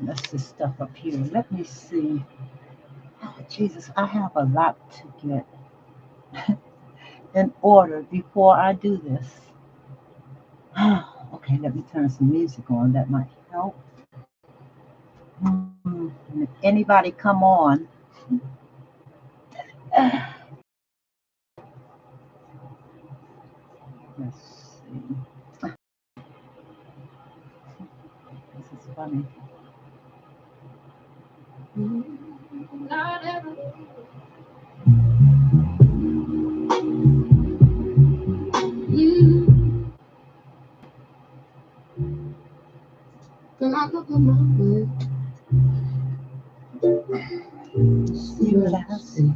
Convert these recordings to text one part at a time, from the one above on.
mess this stuff up here. Let me see. Oh, Jesus, I have a lot to get in order before I do this. Okay, let me turn some music on. That might help. And if anybody come on, let's see. This is funny. When I look at my way, see what I see.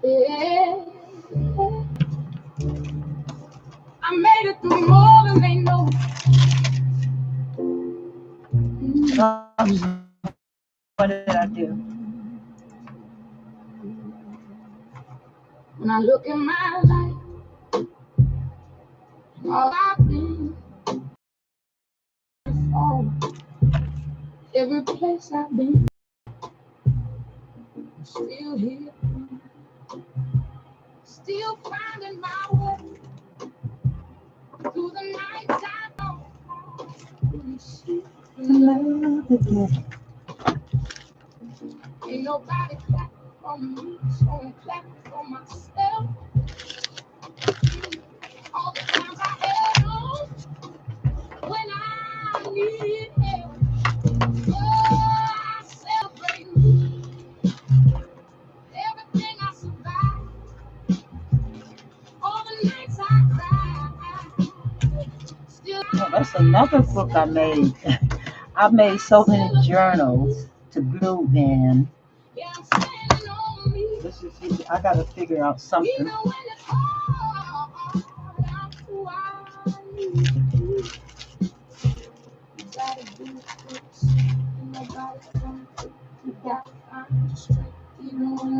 Yeah. I made it through more than they know. What did I do? When I look at my life, all I've been, every place I've been, I'm still here, still finding my way through the night I know. Love again. Ain't nobody clapping for me, so I'm clapping for myself. All the times I held on when I needed help. Oh, I celebrate me. Everything I survived, all the nights I cried. Still, oh, that's another book I made. I made so many journals to glue in. Yeah, I'm standing on me. This is, I gotta figure out something. Even when it's hard, I'm who I need. You gotta do it, and nobody can. You gotta find your strength, even when you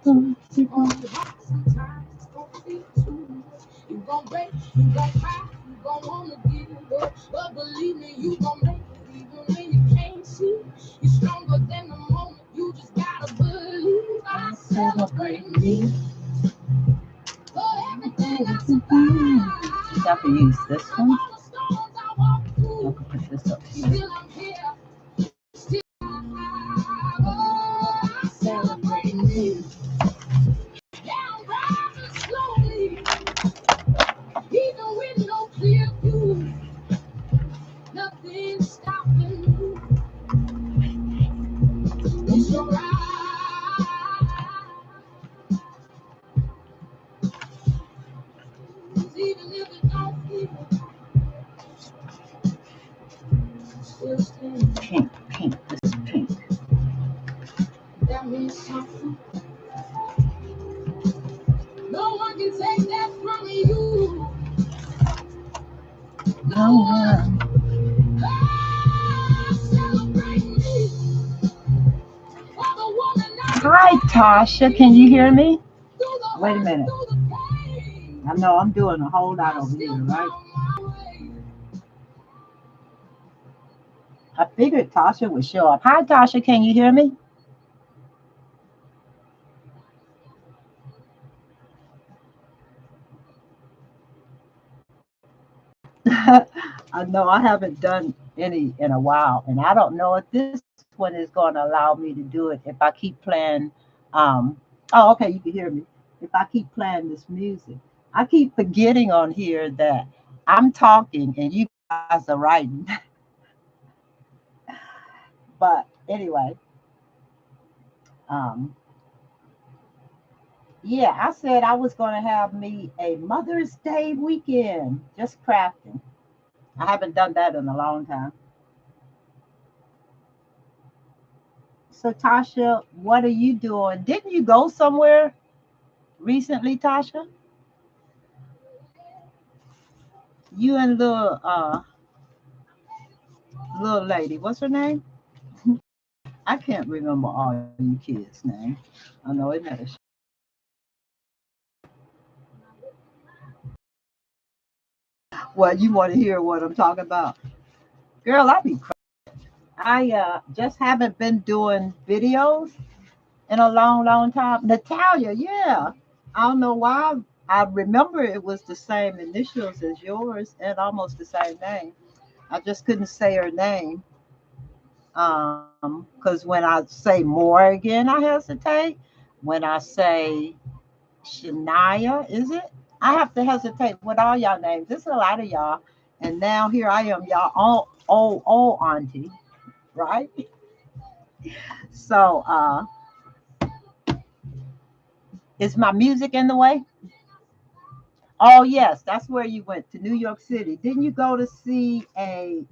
don't. Keep on your heart sometimes. It's gonna feel too much. You gon' break, you gon' cry, you gon' wanna give up. But believe me, you gon' make it, even when you can't see. You're stronger than the moment. You just gotta believe. I celebrate me for everything I survived. I can use this one. I can put this up here. Still I'm here. Still I celebrate me. Yeah, I'm rising slowly, even with no clear view. Nothing's stopping me. It's your ride. Even if it don't feel still standing. Pink, pink, this is pink. That means something. No one can take that from you. No one. Celebrate me. Hi, Tasha. Can you hear me? Wait a minute. I know I'm doing a whole lot over here, right? I figured Tasha would show up. Hi, Tasha. Can you hear me? I know I haven't done any in a while, and I don't know if this one is going to allow me to do it if I keep playing. Oh, okay, you can hear me. If I keep playing this music, I keep forgetting on here that I'm talking and you guys are writing. But anyway, um, yeah, I said I was going to have me a Mother's Day weekend, just crafting. I haven't done that in a long time. So, Tasha, what are you doing? Didn't you go somewhere recently, Tasha? You and little lady, what's her name? I can't remember all you kids' names. I know it had a What you want to hear what I'm talking about? Girl, I just haven't been doing videos in a long, long time. Natalia, yeah. I don't know why. I remember it was the same initials as yours and almost the same name. I just couldn't say her name. Because when I say Morgan, I hesitate. When I say Shania, is it? I have to hesitate with all y'all names. There's a lot of y'all. And now here I am, y'all old auntie, right? So is my music in the way? Oh yes, that's where you went to New York City. Didn't you go to see a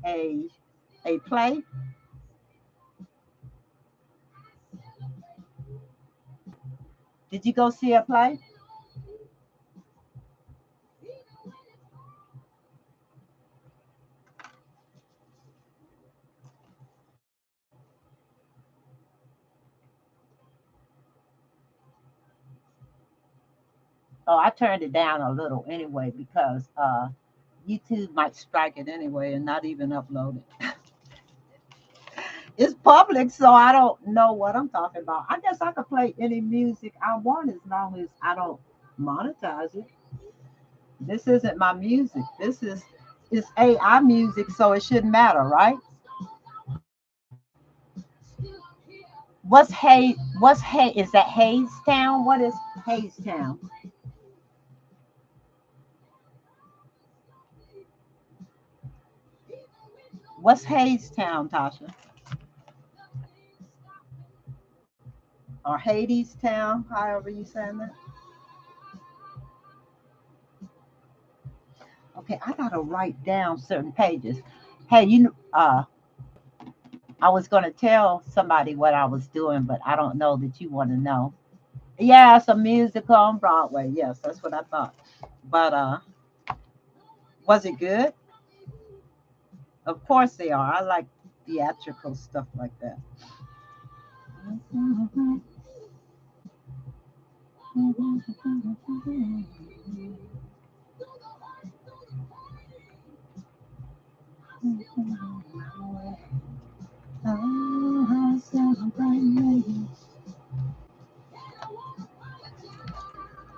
play? Did you go see a play? Oh, I turned it down a little anyway because YouTube might strike it anyway and not even upload it. It's public, so I don't know what I'm talking about. I guess I could play any music I want as long as I don't monetize it. This isn't my music. It's AI music, so it shouldn't matter, right? What's Hay? Is that Hayes Town? What is Hayes Town? What's Hayes Town, Tasha? Or Hades Town, however you saying that? Okay, I gotta write down certain pages. Hey, I was gonna tell somebody what I was doing, but I don't know that you want to know. Yeah, it's a musical on Broadway. Yes, that's what I thought. But was it good? Of course they are. I like theatrical stuff like that.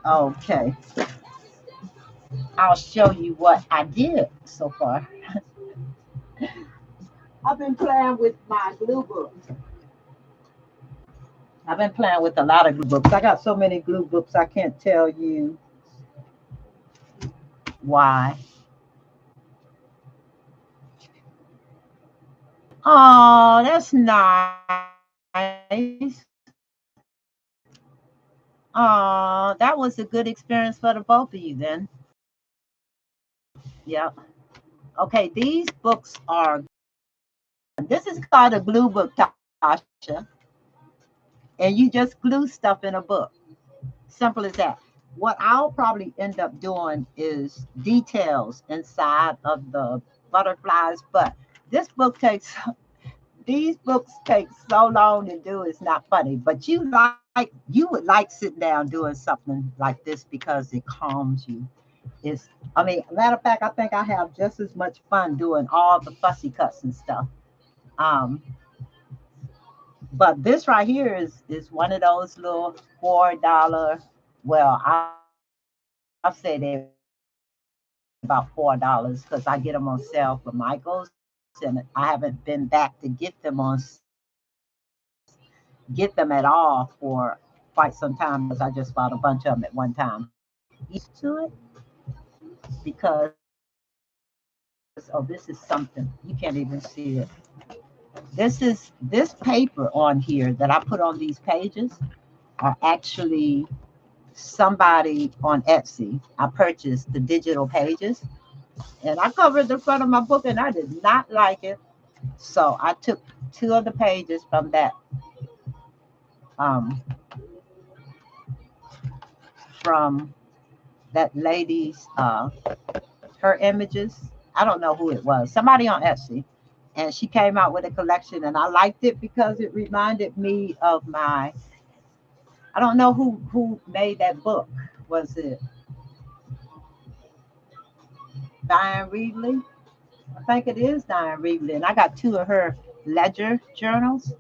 Okay, I'll show you what I did so far. I've been playing with my glue books. I've been playing with a lot of glue books. I got so many glue books, I can't tell you why. Oh, that's nice. Oh, that was a good experience for the both of you then. Yep. Okay, these books are, this is called a glue book, Tasha. And you just glue stuff in a book. Simple as that. What I'll probably end up doing is details inside of the butterflies, but this book takes these books take so long to do, it's not funny. But you would like sitting down doing something like this because it calms you. It's, I mean, matter of fact, I think I have just as much fun doing all the fussy cuts and stuff. Um, but this right here is one of those little $4. Well, I'll say they're about $4 because I get them on sale for Michaels, and I haven't been back to get them get them at all for quite some time because I just bought a bunch of them at one time. You can get used to it because this is something you can't even see it. This paper on here that I put on these pages are actually somebody on Etsy. I purchased the digital pages and I covered the front of my book and I did not like it. So I took two of the pages from um, from that lady's her images. I don't know who it was. Somebody on Etsy. And she came out with a collection and I liked it because it reminded me of my, I don't know who made that book. Was it Diane Reedley. I think it is Diane Reedley. And I got two of her ledger journals,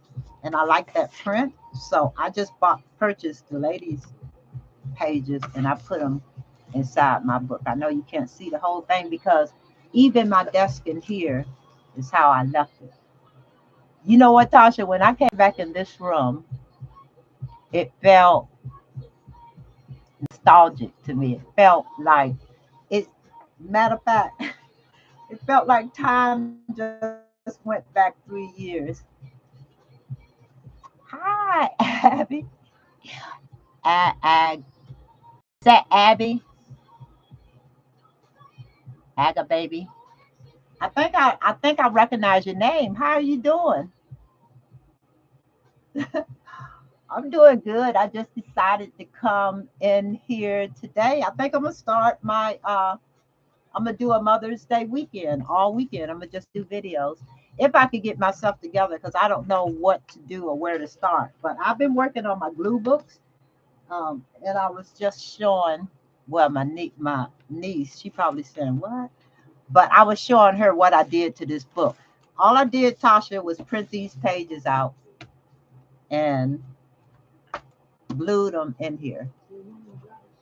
and I like that print. So I just purchased the ladies' pages, and I put them inside my book. I know you can't see the whole thing because even my desk in here is how I left it. You know what, Tasha? When I came back in this room, it felt nostalgic to me. It felt like it. Matter of fact, it felt like time just went back 3 years. Hi, Abby. Ag. Is that Abby? Aga baby. I think I recognize your name. How are you doing? I'm doing good. I just decided to come in here today. I think I'm gonna start my I'm gonna do a Mother's Day weekend, all weekend. I'm gonna just do videos if I could get myself together because I don't know what to do or where to start. But I've been working on my glue books, and I was just showing, well, my niece, she probably saying what, but I was showing her what I did to this book. All I did, Tasha, was print these pages out and glued them in here.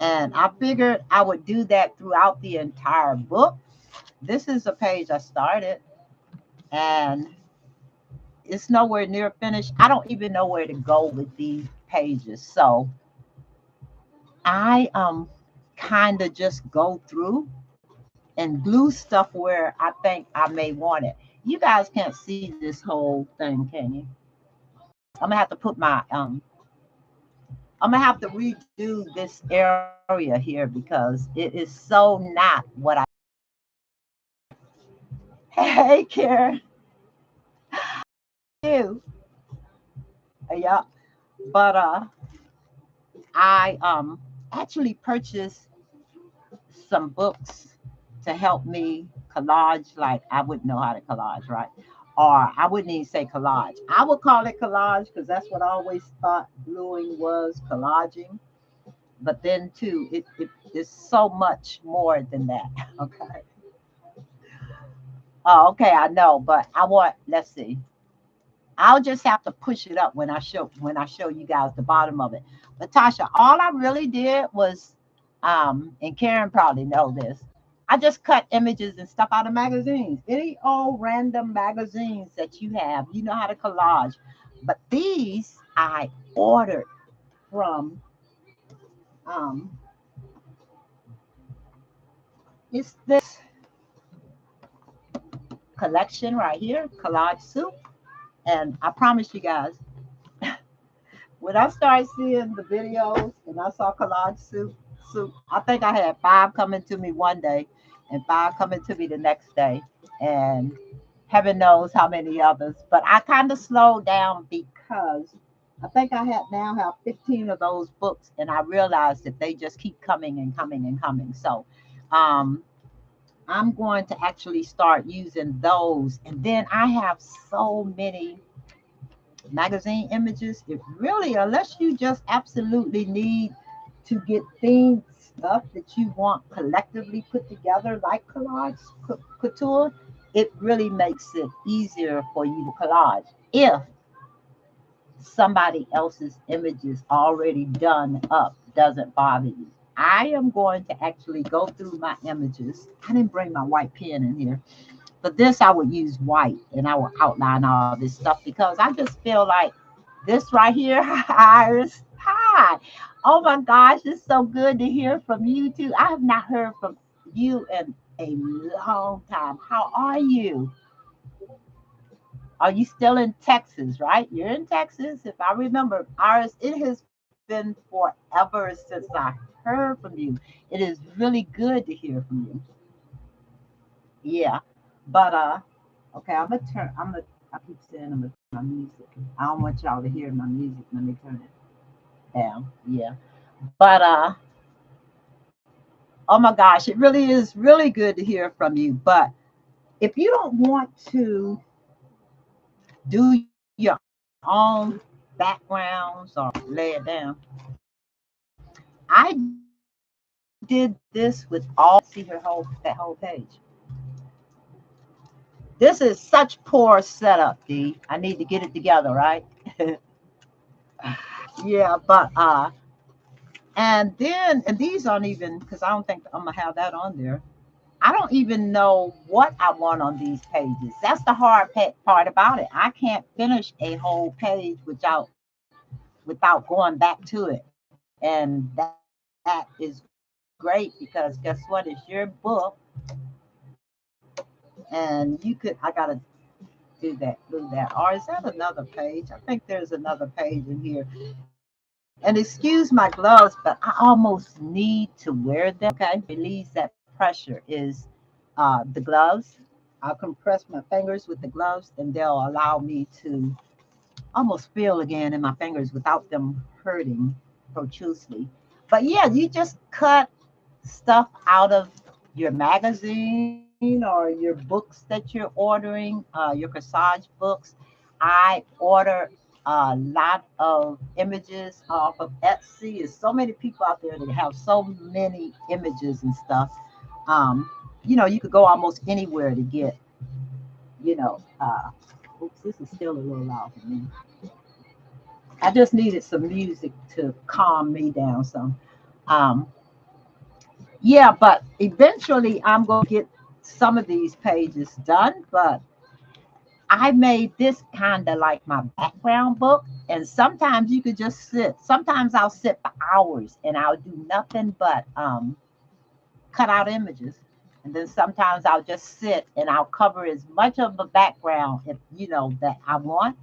And I figured I would do that throughout the entire book. This is a page I started, and it's nowhere near finished. I don't even know where to go with these pages. So I kind of just go through and glue stuff where I think I may want it. You guys can't see this whole thing, can you? I'm gonna have to put my I'm gonna have to redo this area here because it is so not what I. Hey, Karen, you. Yeah, but I actually purchased some books to help me collage. Like I wouldn't know how to collage, right? Or I wouldn't even say collage. I would call it collage because that's what I always thought gluing was, collaging. But then too, it is so much more than that. Okay. Oh, okay, I know, but I want. Let's see. I'll just have to push it up when I show you guys the bottom of it. But Tasha, all I really did was, and Karen probably know this. I just cut images and stuff out of magazines, any old random magazines that you have. You know how to collage, but these I ordered from. Um, it's this collection right here, Collage Soup, and I promise you guys, when I started seeing the videos and I saw collage soup, I think I had five coming to me one day and five coming to me the next day, and heaven knows how many others. But I kind of slowed down because I think I have 15 of those books, and I realized that they just keep coming and coming and coming. So um, I'm going to actually start using those, and then I have so many magazine images. It really, unless you just absolutely need to get things, stuff that you want collectively put together, like collage couture, it really makes it easier for you to collage if somebody else's images already done up doesn't bother you. I am going to actually go through my images. I didn't bring my white pen in here, but this I would use white and I will outline all this stuff because I just feel like this right here, Iris. Hi. Oh my gosh, it's so good to hear from you too. I have not heard from you in a long time. How are you? Are you still in Texas, right? You're in Texas. If I remember, Iris, it has been forever since I heard from you. It is really good to hear from you. Yeah. But okay, I keep saying I'm gonna turn my music. I don't want y'all to hear my music. Let me turn it down. Yeah. But oh my gosh, it really is really good to hear from you. But if you don't want to do your own backgrounds or lay it down, I did this with all see her whole that whole page. This is such poor setup, D. I need to get it together, right? Yeah, but and then and these aren't even because I don't think I'm gonna have that on there. I don't even know what I want on these pages. That's the hard part about it. I can't finish a whole page without going back to it, and that is great because guess what? It's your book, and you could. I gotta do that, move that. Or is that another page? I think there's another page in here. And excuse my gloves, but I almost need to wear them. Okay, relieves that pressure is the gloves. I'll compress my fingers with the gloves, and they'll allow me to almost feel again in my fingers without them hurting profusely. But yeah, you just cut stuff out of your magazine or your books that you're ordering, your corsage books. I order a lot of images off of Etsy. There's so many people out there that have so many images and stuff. You could go almost anywhere to get, you know, uh, oops, this is still a little loud for me. I just needed some music to calm me down some. Um, yeah, but eventually I'm going to get some of these pages done. But I made this kind of like my background book. And sometimes you could just sit. Sometimes I'll sit for hours and I'll do nothing but cut out images. And then sometimes I'll just sit and I'll cover as much of the background if that I want.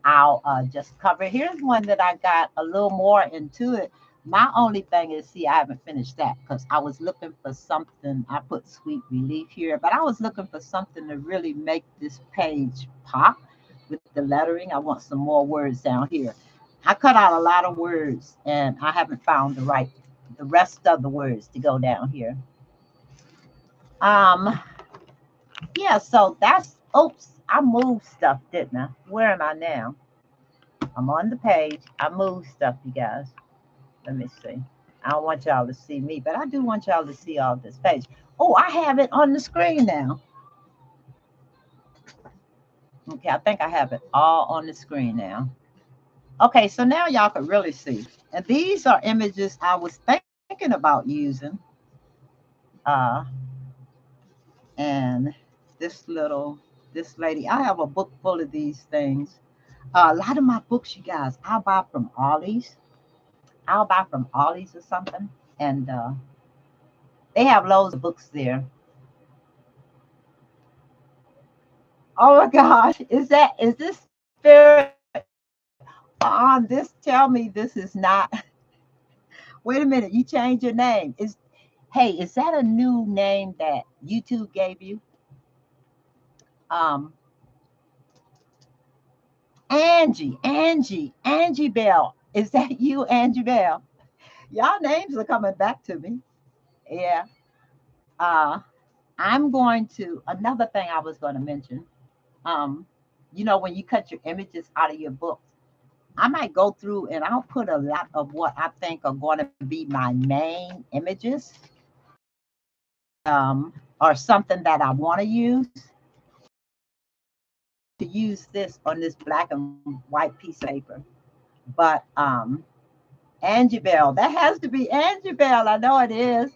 I'll just cover it. Here's one that I got a little more into it. My only thing is, see, I haven't finished that because I was looking for something. I put sweet relief here, but I was looking for something to really make this page pop with the lettering. I want some more words down here. I cut out a lot of words and I haven't found the rest of the words to go down here. Um, yeah, so oops, I moved stuff, didn't I? Where am I now? I'm on the page. I move stuff, you guys. Let me see. I don't want y'all to see me, but I do want y'all to see all this page. Oh, I have it on the screen now. Okay, I think I have it all on the screen now. Okay, so now y'all can really see. And these are images I was thinking about using. Uh, and this lady, I have a book full of these things. A lot of my books, you guys, I'll buy from Ollie's. I'll buy from Ollie's or something. And they have loads of books there. Oh my gosh, is this spirit on this? Tell me this is not. Wait a minute, you changed your name. Hey, is that a new name that YouTube gave you? Um, Angie Bell. Is that you, Angie Bell? Y'all names are coming back to me. Yeah. Uh, I'm going to another thing I was going to mention. Um, when you cut your images out of your books, I might go through and I'll put a lot of what I think are going to be my main images, or something that I want to use. To use this on this black and white piece of paper. But Angie Bell, that has to be Angie Bell. I know it is.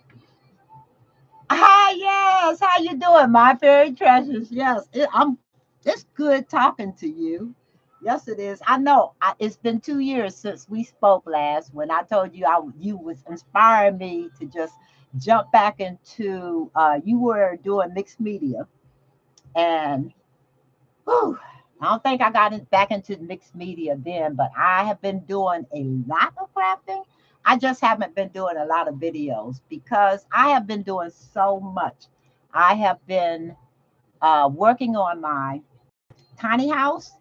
Hi, yes. How you doing, my very precious? Yes, It's good talking to you. Yes, it is. I know. It's been 2 years since we spoke last. When I told you you was inspiring me to just jump back into. You were doing mixed media, and whew, I don't think I got it back into mixed media then, but I have been doing a lot of crafting. I just haven't been doing a lot of videos because I have been doing so much. I have been working on my tiny house,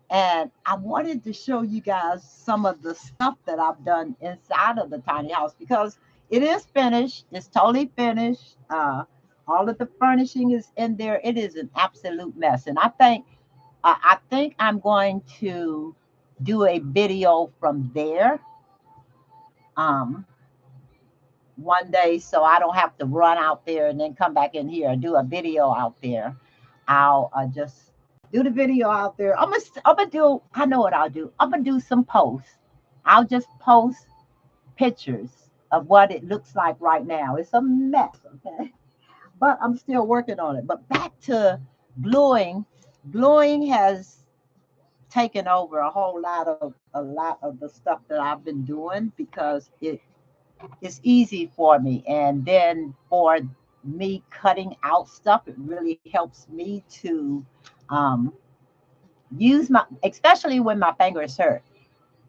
and I wanted to show you guys some of the stuff that I've done inside of the tiny house because it is finished. It's totally finished. All of the furnishing is in there. It is an absolute mess, and I think I'm going to do a video from there um, one day so I don't have to run out there and then come back in here and do a video out there. I'll just do the video out there. I'm gonna do. I know what I'll do. I'm gonna do some posts. I'll just post pictures of what it looks like right now. It's a mess, okay? But I'm still working on it. But back to gluing. Gluing has taken over a lot of the stuff that I've been doing because it's easy for me. And then for me cutting out stuff, it really helps me to um, use my, especially when my fingers hurt.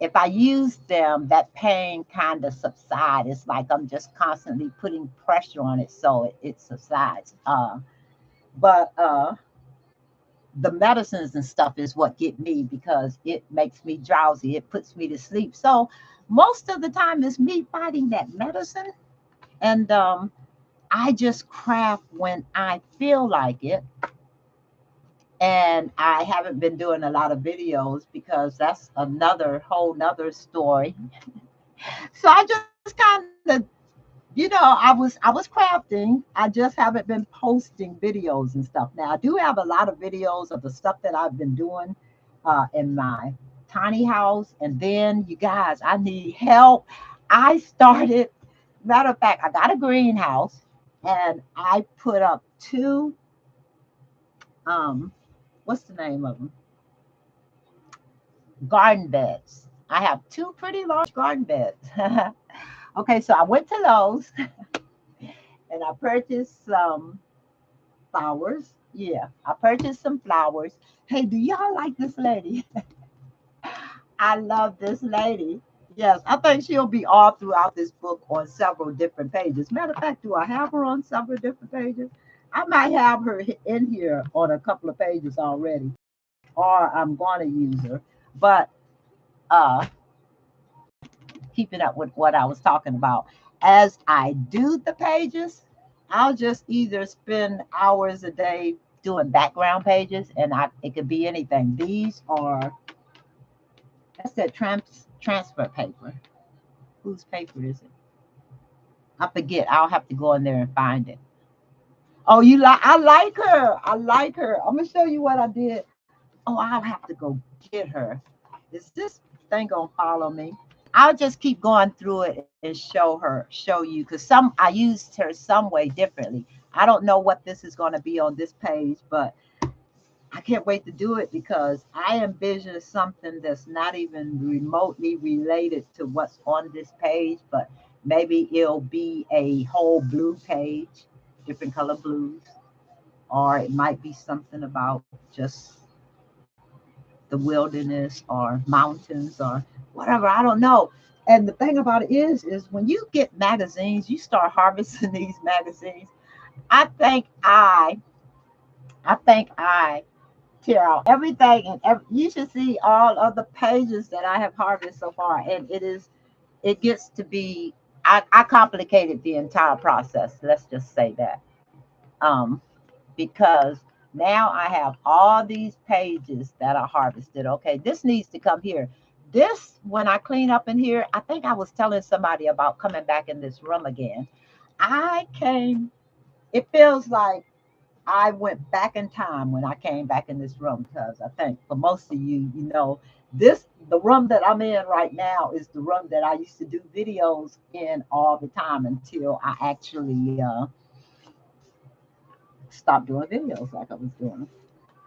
If I use them, that pain kind of subsides. It's like I'm just constantly putting pressure on it so it subsides. But the medicines and stuff is what get me because it makes me drowsy. It puts me to sleep. So most of the time it's me fighting that medicine. And I just craft when I feel like it. And I haven't been doing a lot of videos because that's another whole nother story. So I just kind of, I was crafting. I just haven't been posting videos and stuff. Now I do have a lot of videos of the stuff that I've been doing in my tiny house. And then you guys, I need help. I started. Matter of fact, I got a greenhouse and I put up two. Um, what's the name of them? Garden beds. I have two pretty large garden beds. Okay, so I went to Lowe's and I purchased some flowers. Yeah, I purchased some flowers. Hey, do y'all like this lady? I love this lady. Yes, I think she'll be all throughout this book on several different pages. Matter of fact, do I have her on several different pages? I might have her in here on a couple of pages already, or I'm going to use her. But uh, keeping up with what I was talking about. As I do the pages, I'll just either spend hours a day doing background pages, and it could be anything. These are that's that transfer paper. Whose paper is it? I forget. I'll have to go in there and find it. Oh, you like? I like her. I like her. I'm gonna show you what I did. Oh, I'll have to go get her. Is this thing gonna follow me? I'll just keep going through it and show you, because I used her some way differently. I don't know what this is going to be on this page, but I can't wait to do it because I envision something that's not even remotely related to what's on this page, but maybe it'll be a whole blue page, different color blues, or it might be something about just the wilderness or mountains or whatever. I don't know. And the thing about it is when you get magazines, you start harvesting these magazines. I think I tear out everything, and you should see all of the pages that I have harvested so far. And it gets to be, I complicated the entire process. Let's just say that. Um, because now I have all these pages that are harvested. Okay, this needs to come here. This, when I clean up in here, I think I was telling somebody about coming back in this room again. I came, it feels like I went back in time when I came back in this room, because I think for most of you, the room that I'm in right now is the room that I used to do videos in all the time until I actually stopped doing videos like I was doing.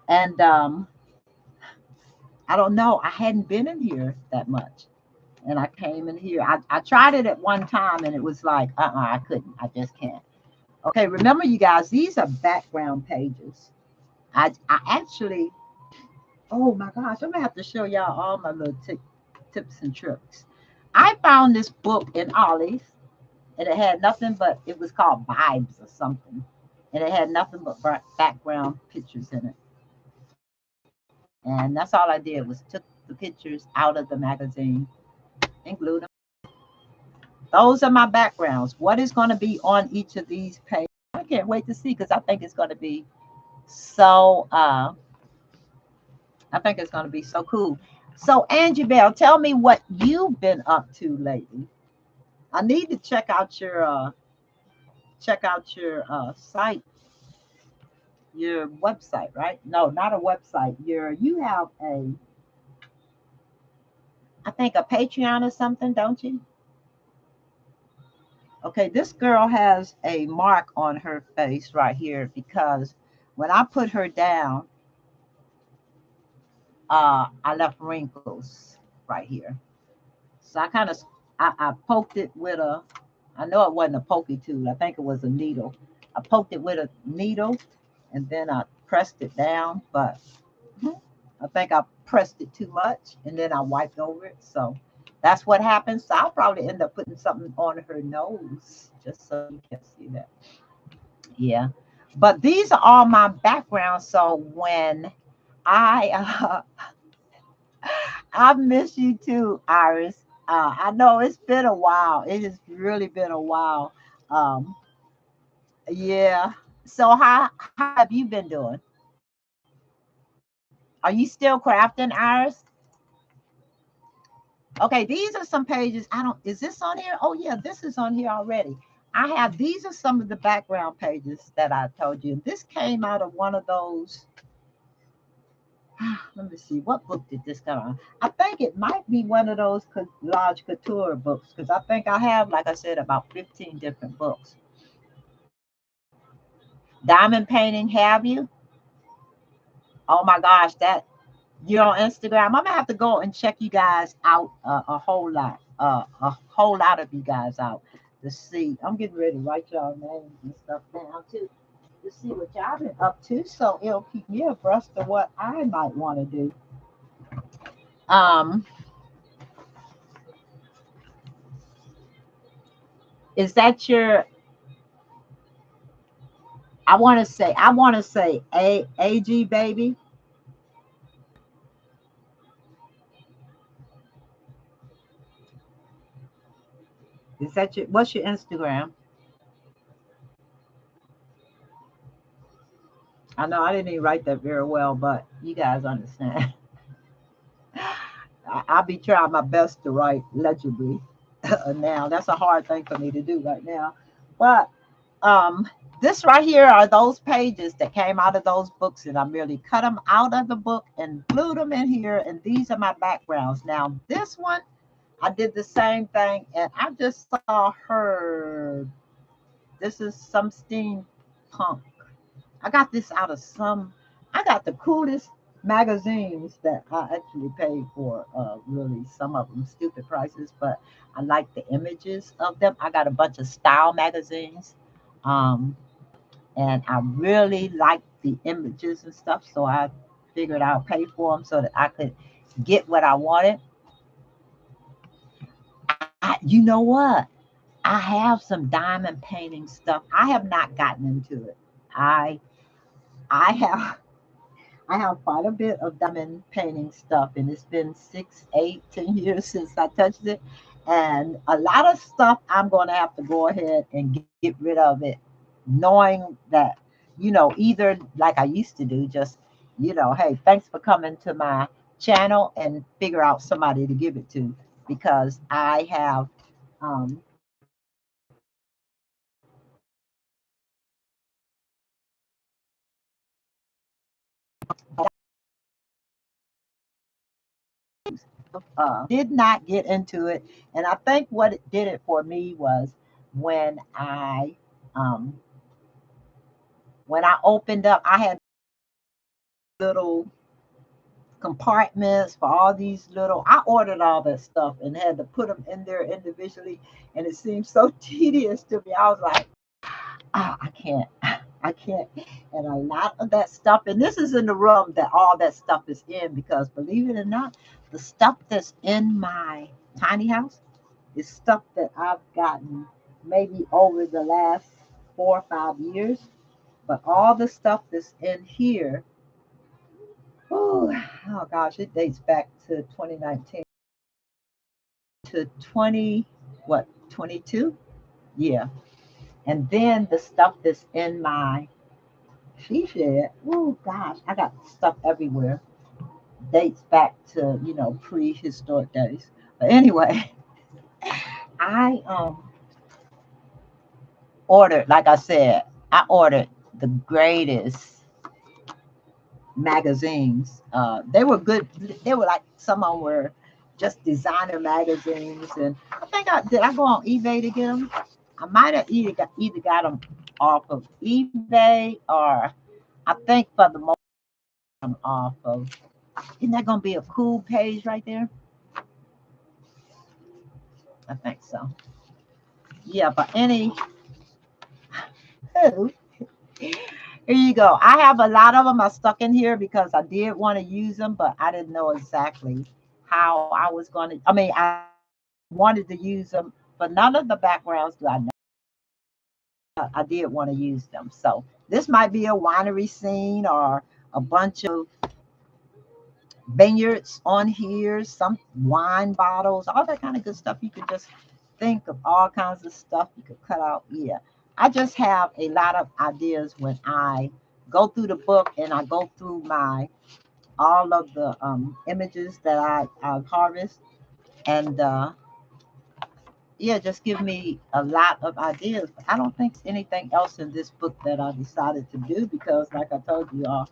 And I don't know. I hadn't been in here that much. And I came in here. I tried it at one time and it was like, I couldn't. I just can't. Okay, remember, you guys, these are background pages. I actually, oh my gosh, I'm going to have to show y'all all my little tips and tricks. I found this book in Ollie's and it had nothing but, it was called Vibes or something. And it had nothing but background pictures in it. And that's all I did was took the pictures out of the magazine and glued them. Those are my backgrounds. What is going to be on each of these pages? I can't wait to see, because I think it's going to be so. I think it's going to be so cool. So Angie Bell, tell me what you've been up to lately. I need to check out your site. your website, right? No, not a website. You have a, I think, a Patreon or something, don't you? Okay, this girl has a mark on her face right here because when I put her down, I left wrinkles right here. So I poked it with a, I know it wasn't a pokey tool. I think it was a needle. I poked it with a needle and then I pressed it down, but I think I pressed it too much and then I wiped over it. So that's what happens. So I'll probably end up putting something on her nose just so you can see that. Yeah. But these are all my backgrounds. So when I I miss you too, Iris. I know it's been a while. It has really been a while. Um, yeah. So how have you been doing? Are you still crafting, Iris? Okay, these are some pages. I don't. Is this on here? Oh yeah, this is on here already. I have. These are some of the background pages that I told you. This came out of one of those. Let me see. What book did this come out? I think it might be one of those large couture books because I think I have, like I said, about 15 different books. Diamond painting, have you? Oh my gosh, that you're on Instagram. I'm gonna have to go and check you guys out a whole lot of you guys out to see. I'm getting ready to write y'all names and stuff down too to see what y'all been up to, so it'll keep me abreast of what I might want to do. Um, is that your? I want to say AG baby. Is that your? What's your Instagram? I know I didn't even write that very well, but you guys understand. I'll be trying my best to write legibly now. That's a hard thing for me to do right now. But um, this right here are those pages that came out of those books, and I merely cut them out of the book and glued them in here. And these are my backgrounds. Now, this one, I did the same thing, and I just saw her. This is some steampunk. I got this out of some. I got the coolest magazines that I actually paid for. Really, some of them stupid prices, but I like the images of them. I got a bunch of style magazines, um, and I really like the images and stuff. So I figured I'll pay for them so that I could get what I wanted. You know what? I have some diamond painting stuff. I have not gotten into it. I I have I have quite a bit of diamond painting stuff, and it's been 6, 8, 10 years since I touched it. And a lot of stuff I'm going to have to go ahead and get rid of it, knowing that, either like I used to do, just, hey, thanks for coming to my channel and figure out somebody to give it to because I have um, did not get into it. And I think what it did it for me was when I um, when I opened up, I had little compartments for all these little. I ordered all that stuff and had to put them in there individually, and it seemed so tedious to me. I was like, I can't. I can't. And a lot of that stuff, and this is in the room that all that stuff is in because believe it or not, the stuff that's in my tiny house is stuff that I've gotten maybe over the last 4 or 5 years. But all the stuff that's in here, oh gosh, it dates back to 2019 to 20, what, 22? Yeah. And then the stuff that's in my she shed, oh gosh, I got stuff everywhere. Dates back to, prehistoric days. But anyway, I ordered, like I said, I ordered the greatest. magazines. They were good. They were like some of them were just designer magazines, and I think I go on eBay to get them. I might have either got them off of eBay or I think for the most I'm off of. Isn't that gonna be a cool page right there? I think so. Yeah, but here you go. I have a lot of them. I stuck in here because I did want to use them, but I didn't know exactly how I was going to. I mean, I wanted to use them, but none of the backgrounds do I know. I did want to use them. So this might be a winery scene or a bunch of vineyards on here, some wine bottles, all that kind of good stuff. You could just think of all kinds of stuff you could cut out. Yeah. I just have a lot of ideas when I go through the book and I go through my all of the images that I harvest and yeah, just give me a lot of ideas. But I don't think there's anything else in this book that I decided to do because like I told you all,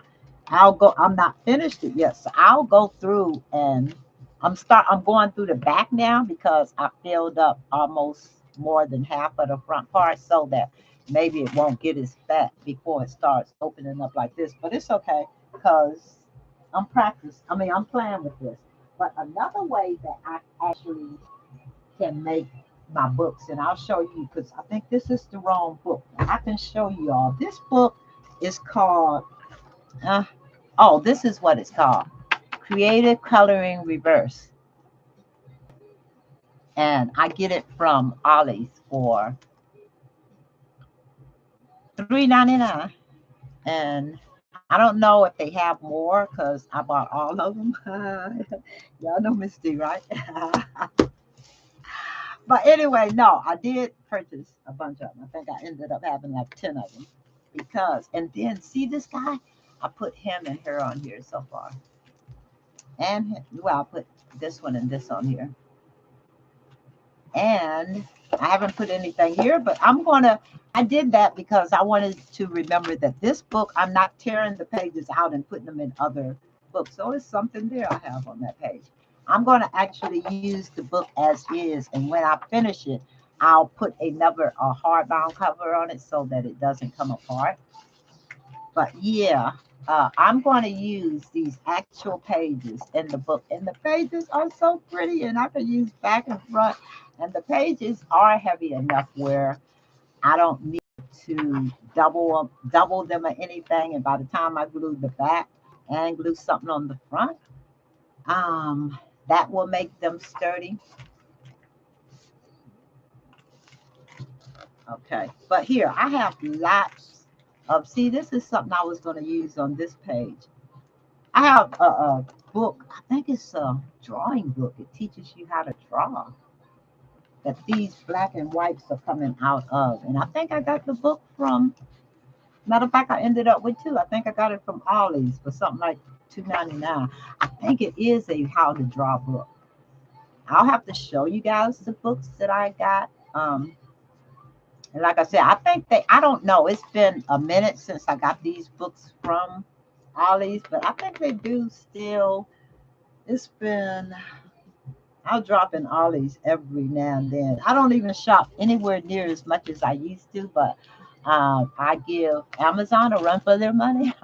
I'm not finished it yet. So I'll go through and I'm going through the back now because I filled up almost more than half of the front part so that maybe it won't get as fat before it starts opening up like this. But it's okay because I'm playing with this. But another way that I actually can make my books, and I'll show you because I think this is the wrong book. I can show you all. This book is called uh, oh, this is what it's called. Creative Coloring Reverse. And I get it from Ollie's for $3.99. And I don't know if they have more because I bought all of them. Y'all know Misty, right? But anyway, no, I did purchase a bunch of them. I think I ended up having like 10 of them. Because, and then see this guy? I put him and her on here so far. And, well, I put this one and this on here. And I haven't put anything here, but I did that because I wanted to remember that this book, I'm not tearing the pages out and putting them in other books. So it's something there I have on that page. I'm going to actually use the book as is. And when I finish it, I'll put a hardbound cover on it so that it doesn't come apart. But yeah, I'm going to use these actual pages in the book. And the pages are so pretty, and I can use back and front. And the pages are heavy enough where I don't need to double them or anything. And by the time I glue the back and glue something on the front, um, that will make them sturdy. Okay, but here I have lots of. See, this is something I was going to use on this page. I have a book. I think it's a drawing book. It teaches you how to draw. That these black and whites are coming out of. And I think I got the book from. Matter of fact, I ended up with two. I think I got it from Ollie's for something like $2.99. I think it is a how to draw book. I'll have to show you guys the books that I got. And like I said, I think I don't know. It's been a minute since I got these books from Ollie's, but I think they do still. It's been I'll drop in Ollie's every now and then. I don't even shop anywhere near as much as I used to, but I give Amazon a run for their money.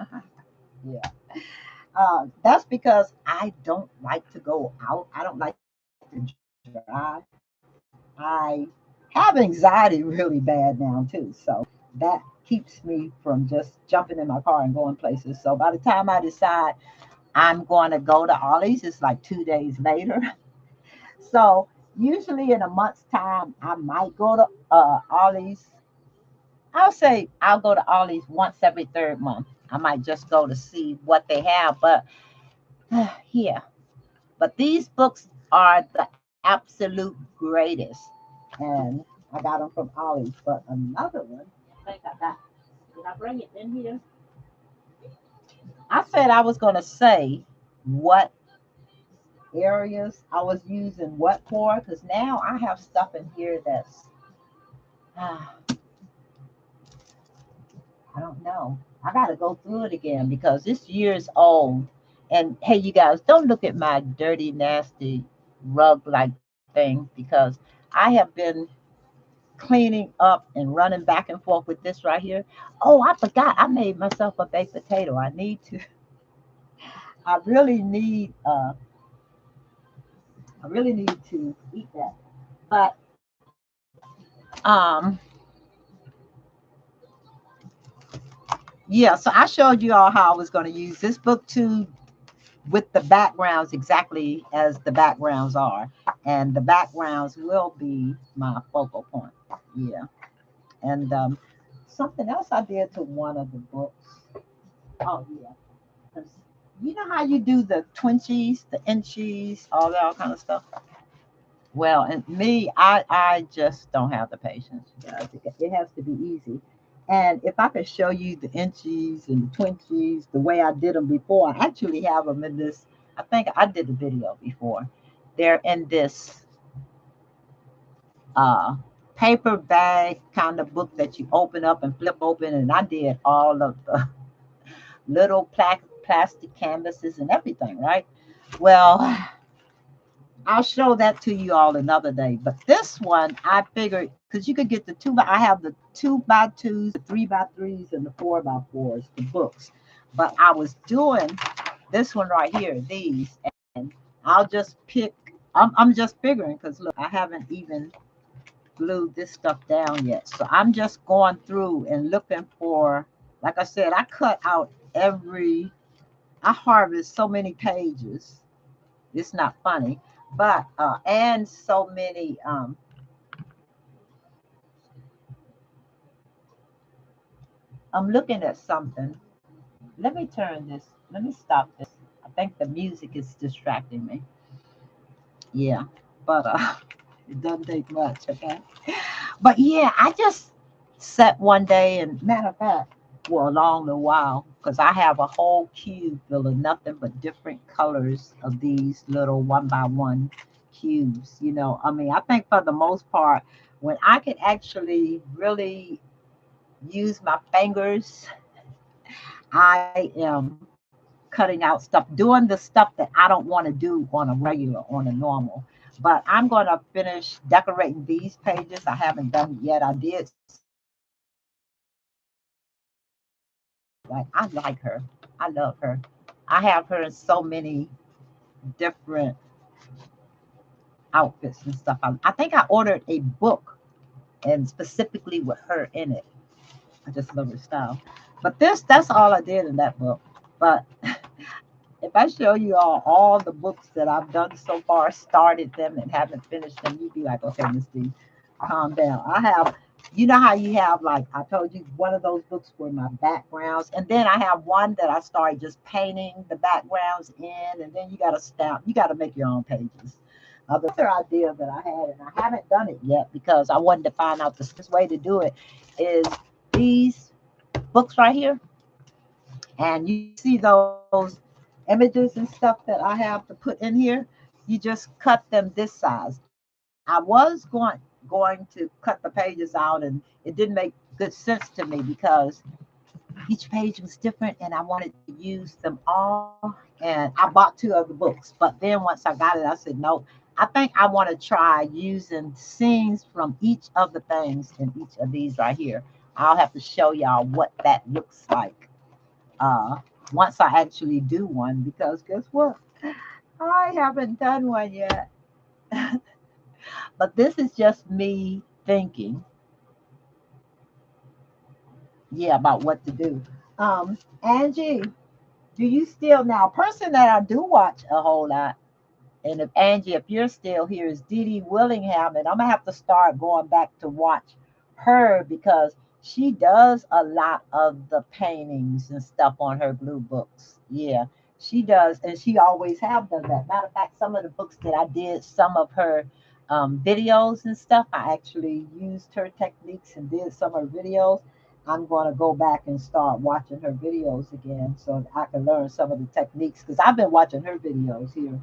Yeah. That's because I don't like to go out. I don't like to drive. I have anxiety really bad now too. So that keeps me from just jumping in my car and going places. So by the time I decide I'm going to go to Ollie's, it's like 2 days later. So usually in a month's time, I might go to Ollie's. I'll say I'll go to Ollie's once every third month. I might just go to see what they have, but yeah. But these books are the absolute greatest, and I got them from Ollie's. But another one, I think I got. Did I bring it in here? I said I was going to say what areas I was using what for, because now I have stuff in here that's I don't know. I got to go through it again because this year's old. And hey, you guys, don't look at my dirty, nasty rug like thing because I have been cleaning up and running back and forth with this right here. Oh, I forgot. I made myself a baked potato. I need to. I really need. I really need to eat that. But yeah. So I showed you all how I was going to use this book too with the backgrounds exactly as the backgrounds are, and the backgrounds will be my focal point. Yeah. And something else I did to one of the books. Oh yeah. 'Cause you know how you do the twinchies, the inchies, all kind of stuff. Well, and me, I just don't have the patience, guys. It has to be easy. And if I could show you the inchies and the twinchies the way I did them before, I actually have them in this. I think I did the video before. They're in this uh, paper bag kind of book that you open up and flip open. And I did all of the little plastic canvases and everything, right? Well, I'll show that to you all another day. But this one, I figured because you could get the two by, I have the 2x2s, the 3x3s, and the 4x4s, the books. But I was doing this one right here, these, and I'll just pick. I'm just figuring because look, I haven't even glued this stuff down yet. So I'm just going through and looking for. Like I said, I cut out every. I harvest so many pages. It's not funny, but and so many. I'm looking at something. Let me turn this. Let me stop this. I think the music is distracting me. Yeah, but it doesn't take much. Okay, but yeah, I just sat one day and matter of fact, for a long little while, because I have a whole cube full of nothing but different colors of these little one by one cubes. I mean, I think for the most part, when I could actually really use my fingers, I am cutting out stuff, doing the stuff that I don't want to do on a regular, on a normal. But I'm going to finish decorating these pages. I haven't done it yet. I did some yesterday. Like, I like her. I love her. I have her in so many different outfits and stuff. I think I ordered a book and specifically with her in it. I just love her style. But that's all I did in that book. But if I show you all the books that I've done so far, started them and haven't finished them, you'd be like, okay, Miss D, calm down. I have, you know how you have, like I told you, one of those books were my backgrounds. And then I have one that I started just painting the backgrounds in. And then you got to stamp, you got to make your own pages. The other idea that I had, and I haven't done it yet because I wanted to find out the way to do it, is these books right here. And you see those images and stuff that I have to put in here, you just cut them this size. I was going to cut the pages out, and it didn't make good sense to me because each page was different and I wanted to use them all. And I bought two of the books, but then once I got it, I said, no, I think I want to try using scenes from each of the things in each of these right here. I'll have to show y'all what that looks like uh, once I actually do one, because guess what? I haven't done one yet. But this is just me thinking, yeah, about what to do. Angie, do you still now? Person that I do watch a whole lot, and if Angie, if you're still here, is Dee Dee Willingham, and I'm gonna have to start going back to watch her because she does a lot of the paintings and stuff on her blue books. Yeah, she does, and she always have done that. Matter of fact, some of the books that I did, some of her videos and stuff, I actually used her techniques and did some of her videos. I'm going to go back and start watching her videos again so I can learn some of the techniques because I've been watching her videos here.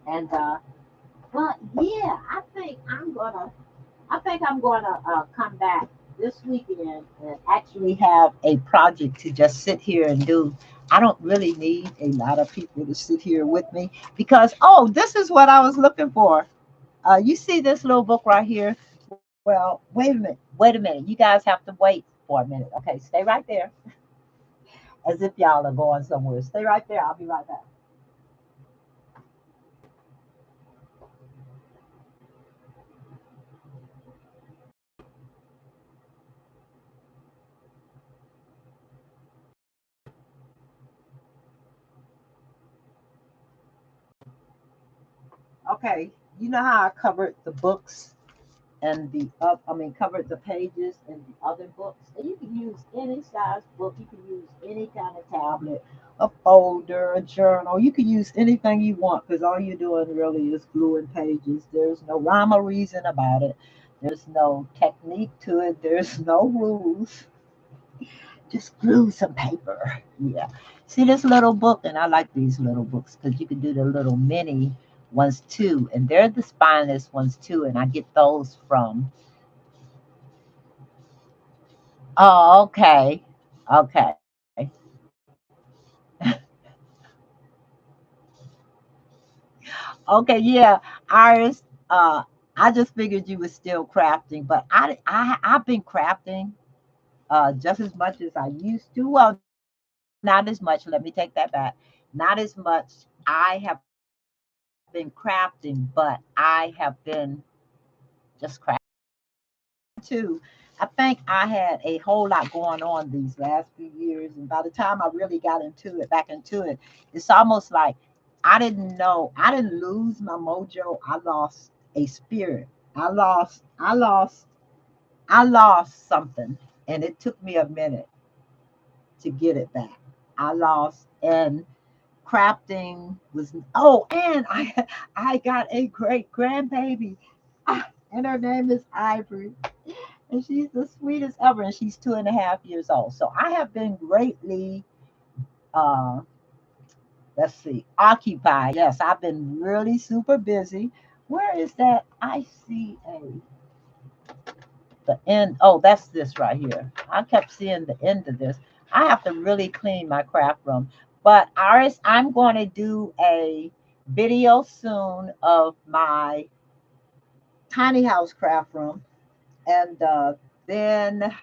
And but yeah, I think I'm gonna come back this weekend and actually have a project to just sit here and do. I don't really need a lot of people to sit here with me because, oh, this is what I was looking for. You see this little book right here? Well, wait a minute. Wait a minute. You guys have to wait for a minute. Okay, stay right there as if y'all are going somewhere. Stay right there. I'll be right back. Okay, you know how I covered the books and the up I mean covered the pages in the other books. And you can use any size book, you can use any kind of tablet, a folder, a journal. You can use anything you want because all you're doing really is gluing pages. There's no rhyme or reason about it. There's no technique to it. There's no rules. Just glue some paper. Yeah. See this little book, and I like these little books because you can do the little mini ones too, and they're the spineless ones too, and I get those from. Oh, okay. Okay. Okay, yeah. Iris, I just figured you were still crafting, but I've been crafting just as much as I used to. Well, not as much. Let me take that back. Not as much. I have been crafting, but I have been just crafting too. I think I had a whole lot going on these last few years, and by the time I really got into it, back into it, it's almost like I didn't know. I didn't lose my mojo. I lost a spirit. I lost something, and it took me a minute to get it back. I lost and crafting was and I got a great grandbaby. And her name is Ivory. And she's the sweetest ever, and she's 2.5 years old. So I have been greatly, uh, let's see, occupied. Yes, I've been really super busy. Where is that? I see the end. Oh, that's this right here. I kept seeing the end of this. I have to really clean my craft room. But Iris, I'm going to do a video soon of my tiny house craft room, and then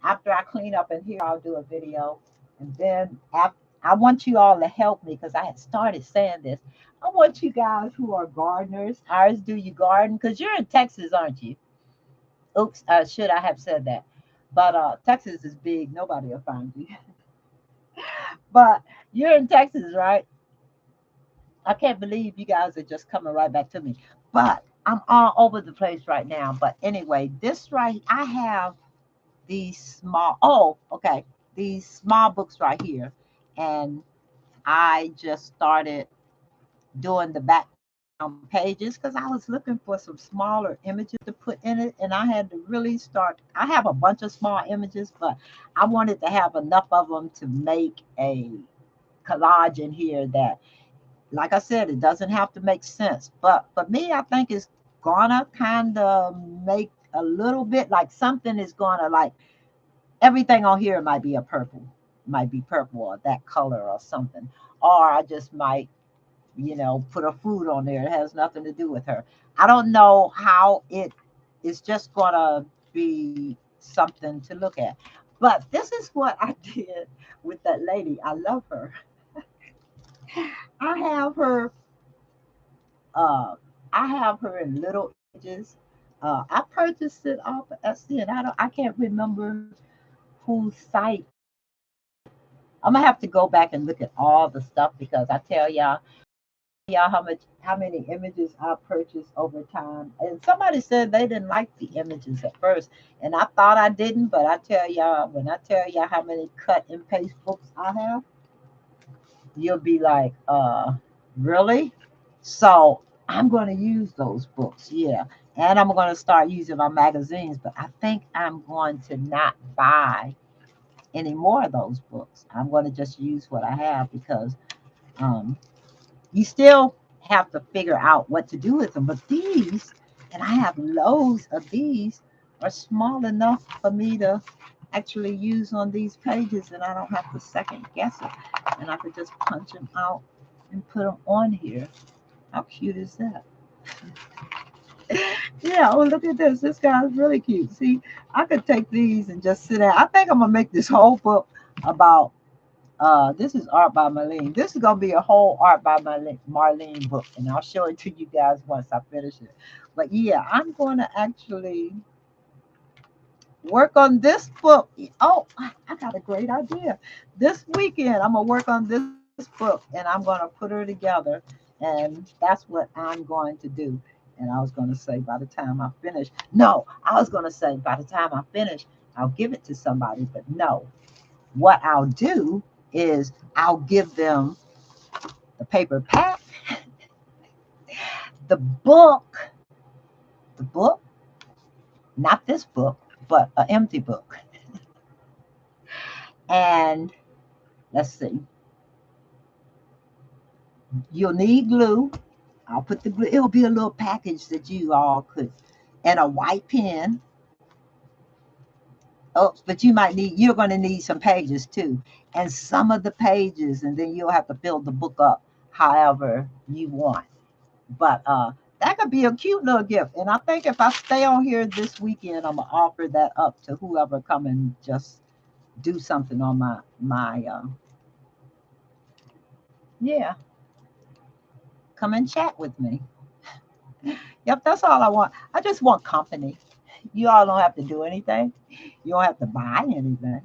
after I clean up in here, I'll do a video. And then I want you all to help me because I had started saying this. I want you guys who are gardeners, ours do you garden? Because you're in Texas, aren't you? Oops, should I have said that? But Texas is big. Nobody will find you. But you're in Texas, right? I can't believe you guys are just coming right back to me. But I'm all over the place right now. But anyway, this right, I have these small, oh, okay, these small books right here. And I just started doing the background pages because I was looking for some smaller images to put in it. And I had to really start. I have a bunch of small images, but I wanted to have enough of them to make a collage in here that, like I said, it doesn't have to make sense. But for me, I think it's gonna kind of make a little bit like something is gonna like everything on here might be purple or that color or something. Or I just might, put a food on there. It has nothing to do with her. I don't know how it is just gonna be something to look at. But this is what I did with that lady. I love her. I have her uh I have her in little images. I purchased it off of Etsy and I can't remember whose site. I'm gonna have to go back and look at all the stuff because I tell y'all how many images I purchased over time. And somebody said they didn't like the images at first. And I thought I didn't, but I tell y'all, when I tell y'all how many cut and paste books I have, you'll be like, really? So I'm gonna use those books, yeah. And I'm gonna start using my magazines, but I think I'm going to not buy any more of those books. I'm gonna just use what I have because um you still have to figure out what to do with them. But these, and I have loads of these. are small enough for me to actually use on these pages, and I don't have to second guess it. And I could just punch them out and put them on here. How cute is that? Yeah, oh, look at this. This guy's really cute. See, I could take these and just sit down. I think I'm gonna make this whole book about this is art by Marlene. This is gonna be a whole art by Marlene book, and I'll show it to you guys once I finish it. But yeah, I'm gonna actually work on this book. Oh, I got a great idea. This weekend, I'm gonna work on this book, and I'm gonna put her together, and that's what I'm going to do. And I was gonna say by the time I finish, no, I was gonna say by the time I finish, I'll give it to somebody. But no, what I'll do is I'll give them the paper pack, the book, the book, not this book, but an empty book. And let's see, you'll need glue. I'll put the glue, it'll be a little package that you all could, and a white pen. Oh, but you're going to need some pages too, and some of the pages, and then you'll have to build the book up however you want. But that could be a cute little gift. And I think if I stay on here this weekend, I'm gonna offer that up to whoever come and just do something on my yeah, come and chat with me. Yep, that's all I want. I just want company. You all don't have to do anything. You don't have to buy anything.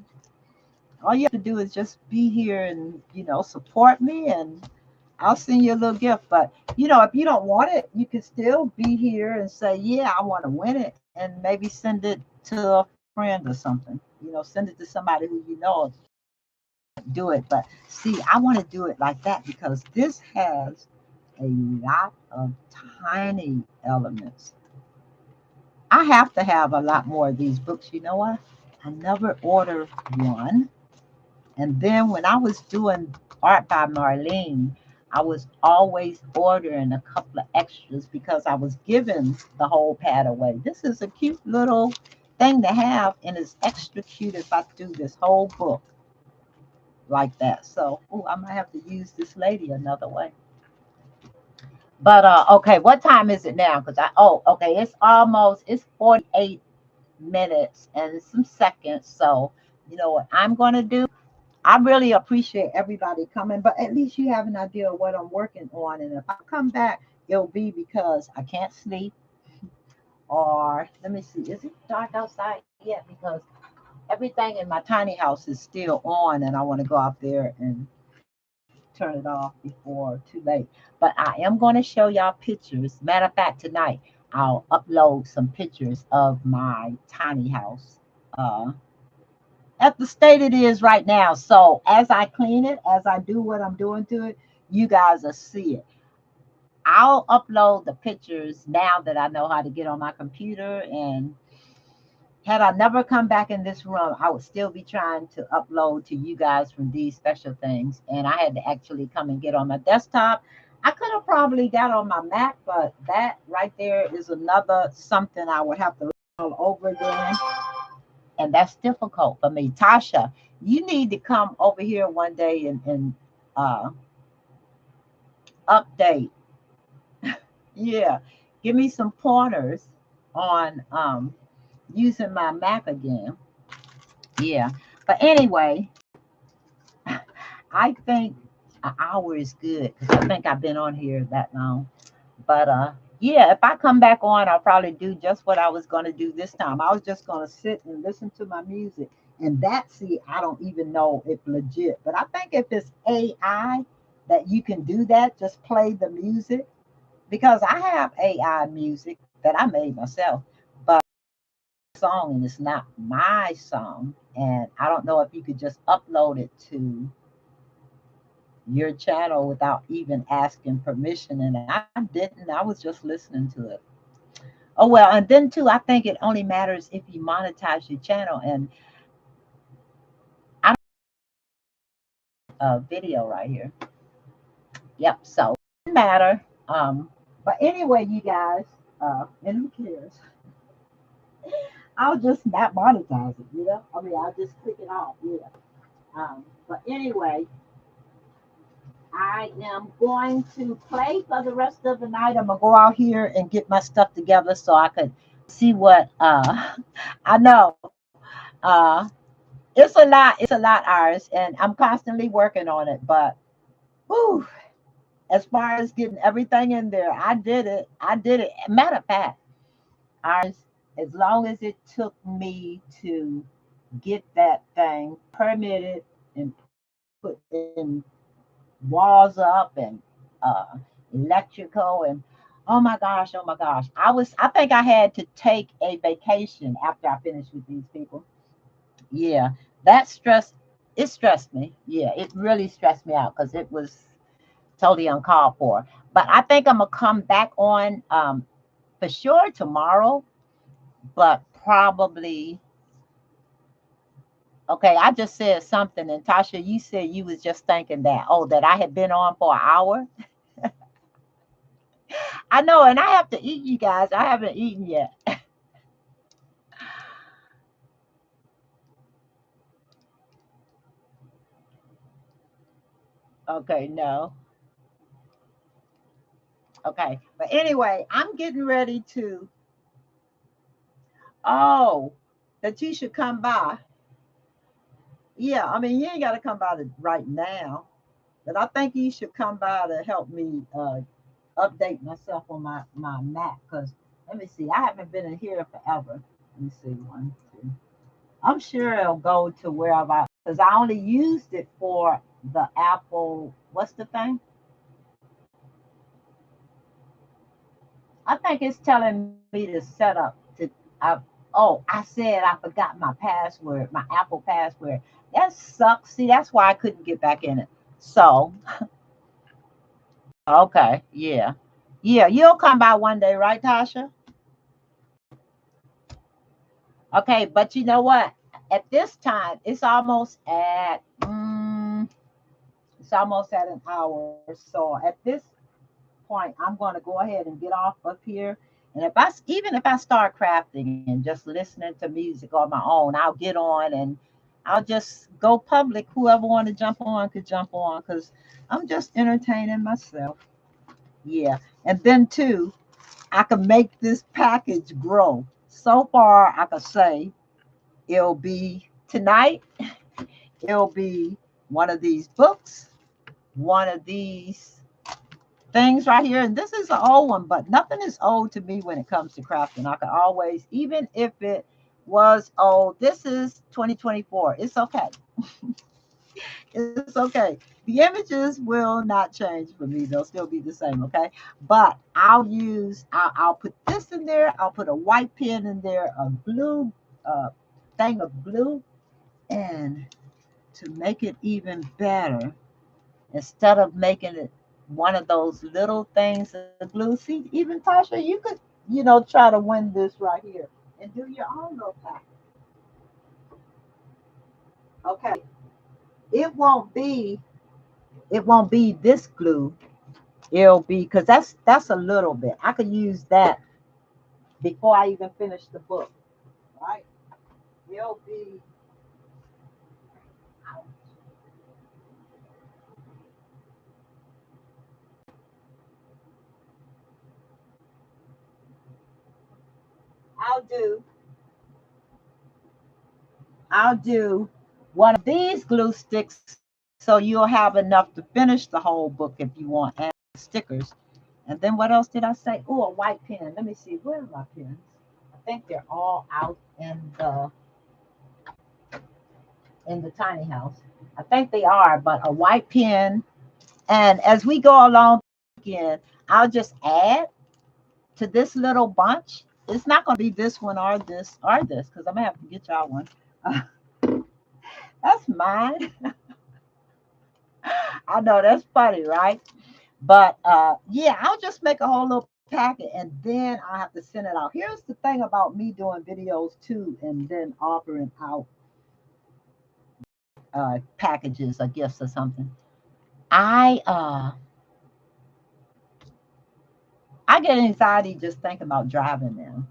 All you have to do is just be here and support me, and I'll send you a little gift. But if you don't want it, you can still be here and say, "Yeah, I want to win it," and maybe send it to a friend or something. Send it to somebody who do it. But see, I want to do it like that because this has a lot of tiny elements. I have to have a lot more of these books. You know what? I never ordered one. And then when I was doing art by Marlene, I was always ordering a couple of extras because I was giving the whole pad away. This is a cute little thing to have, and it's extra cute if I do this whole book like that. So, I might have to use this lady another way. But okay, what time is it now? Because okay, it's 48 minutes and some seconds. So, you know what I'm gonna do? I really appreciate everybody coming, but at least you have an idea of what I'm working on. And if I come back, it'll be because I can't sleep, or let me see, is it dark outside yet? Because everything in my tiny house is still on, and I want to go out there and turn it off before too late. But I am going to show y'all pictures. Matter of fact, tonight I'll upload some pictures of my tiny house. At the state it is right now. So as I clean it, as I do what I'm doing to it, you guys will see it. I'll upload the pictures now that I know how to get on my computer. And had I never come back in this room, I would still be trying to upload to you guys from these special things. And I had to actually come and get on my desktop. I could have probably got on my Mac, but that right there is another something I would have to learn all over again. And that's difficult for me. Tasha, you need to come over here one day and uh, update. Yeah, give me some pointers on using my Mac again. Yeah, but anyway, I think an hour is good because I think I've been on here that long. But yeah, if I come back on, I'll probably do just what I was gonna do this time. I was just gonna sit and listen to my music. And see, I don't even know if legit. But I think if it's AI that you can do that, just play the music. Because I have AI music that I made myself, but song and it's not my song. And I don't know if you could just upload it to your channel without even asking permission. And I didn't. I was just listening to it. Oh well, and then too, I think it only matters if you monetize your channel, and I don't video right here. Yep. So it doesn't matter. But anyway, you guys, and who cares? I'll just not monetize it. I mean, I'll just click it off. Yeah. But anyway, I am going to play for the rest of the night. I'm gonna go out here and get my stuff together so I could see what I know. Uh it's a lot, ours, and I'm constantly working on it. But whew, as far as getting everything in there, I did it. Matter of fact, ours, as long as it took me to get that thing permitted and put in walls up and uh, electrical and oh my gosh. I think I had to take a vacation after I finished with these people. Yeah, that stress, it stressed me. Yeah, it really stressed me out because it was totally uncalled for. But I think I'm gonna come back on for sure tomorrow, but probably okay. I just said something, and Tasha, you said you was just thinking that that I had been on for an hour. I know, and I have to eat, you guys. I haven't eaten yet. Okay, no. Okay. But anyway, I'm getting ready to. Oh, that you should come by. Yeah, I mean, you ain't got to come by right now, but I think you should come by to help me update myself on my Mac. Because let me see, I haven't been in here forever. Let me see, one, two. I'm sure it'll go to wherever because I only used it for the Apple. What's the thing? I think it's telling me to set up to. I, oh, I said I forgot my password, my Apple password. That sucks. See, that's why I couldn't get back in it. So, okay, yeah, yeah, you'll come by one day, right, Tasha? Okay, but you know what? At this time, it's almost at an hour. So at this point, I'm going to go ahead and get off up here. And even if I start crafting and just listening to music on my own, I'll get on and I'll just go public. Whoever want to jump on could jump on because I'm just entertaining myself. Yeah, and then too, I can make this package grow. So far, I could say it'll be tonight. It'll be one of these books, one of these things right here. And this is an old one, but nothing is old to me when it comes to crafting. I can always, even if it was old, this is 2024. It's okay. It's okay. The images will not change for me. They'll still be the same, okay? But I'll put this in there. I'll put a white pen in there, a blue uh, thing of blue. And to make it even better, instead of making it one of those little things of glue. See, even Tasha, you could, try to win this right here and do your own little pack. Okay. It won't be this glue. It'll be because that's a little bit. I could use that before I even finish the book. Right? It'll be I'll do I'll do one of these glue sticks so you'll have enough to finish the whole book if you want, and stickers. And then what else did I say? Oh, a white pen. Let me see. Where are my pens? I think they're all out in the tiny house. I think they are, but a white pen. And as we go along again, I'll just add to this little bunch. It's not going to be this one or this because I'm gonna have to get y'all one. That's mine. I know that's funny, right? But yeah, I'll just make a whole little packet and then I'll have to send it out. Here's the thing about me doing videos too and then offering out packages or gifts or something. I uh I get anxiety just thinking about driving them.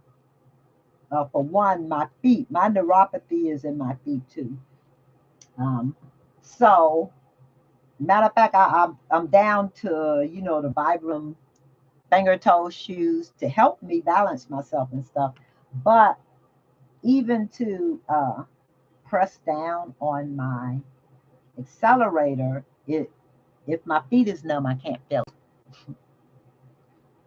For one, my feet. My neuropathy is in my feet too. Um, so, matter of fact, I'm down to the Vibram finger toe shoes to help me balance myself and stuff. But even to press down on my accelerator, it if my feet is numb, I can't feel it.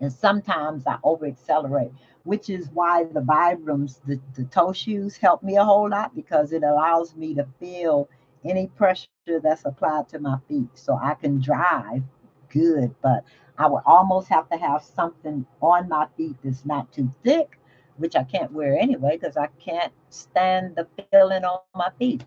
And sometimes I over accelerate, which is why the Vibrams, the toe shoes, help me a whole lot because it allows me to feel any pressure that's applied to my feet so I can drive good. But I would almost have to have something on my feet that's not too thick, which I can't wear anyway because I can't stand the feeling on my feet.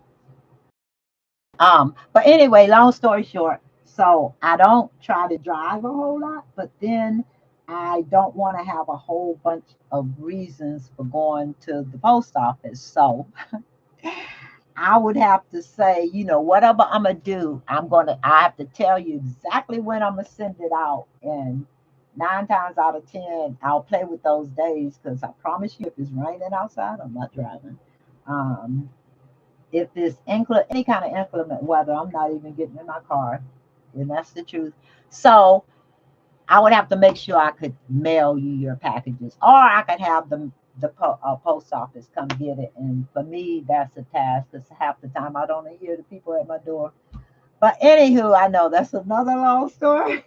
But anyway, long story short, so I don't try to drive a whole lot, but then I don't want to have a whole bunch of reasons for going to the post office. So I would have to say, whatever I'm gonna do, I have to tell you exactly when I'm gonna send it out. And 9 times out of 10, I'll play with those days because I promise you, if it's raining outside, I'm not driving. Um, if it's any kind of inclement weather, I'm not even getting in my car, and that's the truth. So I would have to make sure I could mail you your packages, or I could have the post office come get it. And for me, that's a task because half the time I don't hear the people at my door. But anywho, I know that's another long story.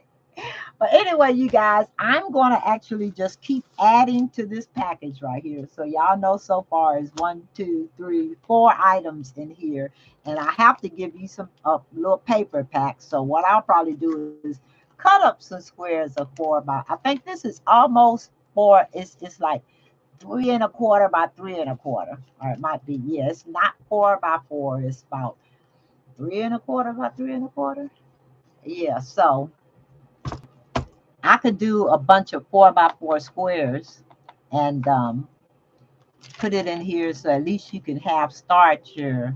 But anyway, you guys, I'm going to actually just keep adding to this package right here. So y'all know so far is one, two, three, 4 items in here. And I have to give you some little paper packs. So what I'll probably do is cut up some squares of 4 by, I think this is almost 4. It's like 3 1/4 by 3 1/4. Or it might be, yeah, it's not 4 by 4. It's about 3 1/4 by 3 1/4. Yeah, so I could do a bunch of 4 by 4 squares and put it in here so at least you can have start your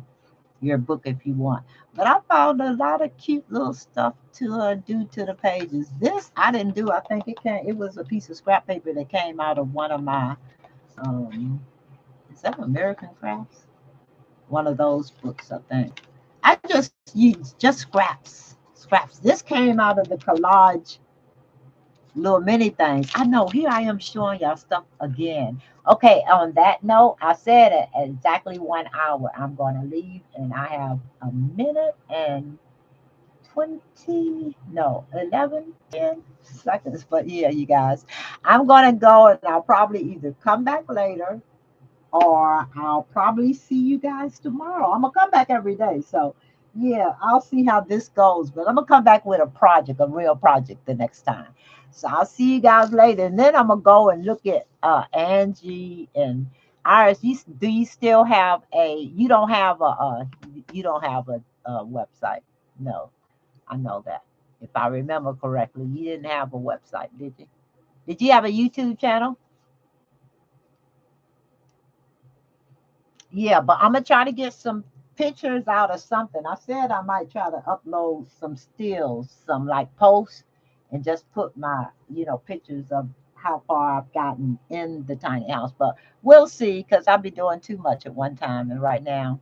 book if you want. But I found a lot of cute little stuff to do to the pages. This I didn't do. I think it was a piece of scrap paper that came out of one of my um is that American Crafts? One of those books, I think. I just used just scraps. Scraps. This came out of the collage little mini things. I know here I am showing y'all stuff again. Okay, on that note, I said at exactly 1 hour I'm gonna leave and I have a minute and 20 no 11 10 seconds. But yeah, you guys, I'm gonna go and I'll probably either come back later or I'll probably see you guys tomorrow. I'm gonna come back every day. So yeah, I'll see how this goes. But I'm gonna come back with a project, a real project the next time. So I'll see you guys later. And then I'm gonna go and look at Angie and Iris. Do you still have you don't have a website? No, I know that. If I remember correctly, you didn't have a website, did you? Did you have a YouTube channel? Yeah, but I'm gonna try to get some pictures out of something. I said I might try to upload some stills, some like posts, and just put my, pictures of how far I've gotten in the tiny house. But we'll see, because I'll be doing too much at one time, and right now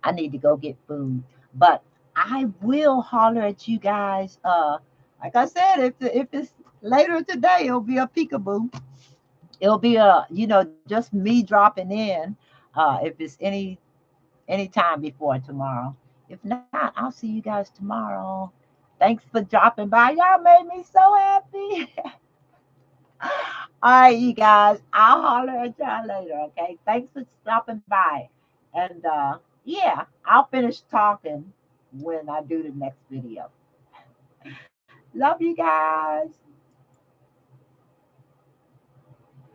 I need to go get food. But I will holler at you guys. Like I said, if it's later today, it'll be a peekaboo. It'll be just me dropping in. If it's any time before tomorrow. If not, I'll see you guys tomorrow. Thanks for dropping by. Y'all made me so happy. All right, you guys. I'll holler at y'all later, okay? Thanks for stopping by. And yeah, I'll finish talking when I do the next video. Love you guys.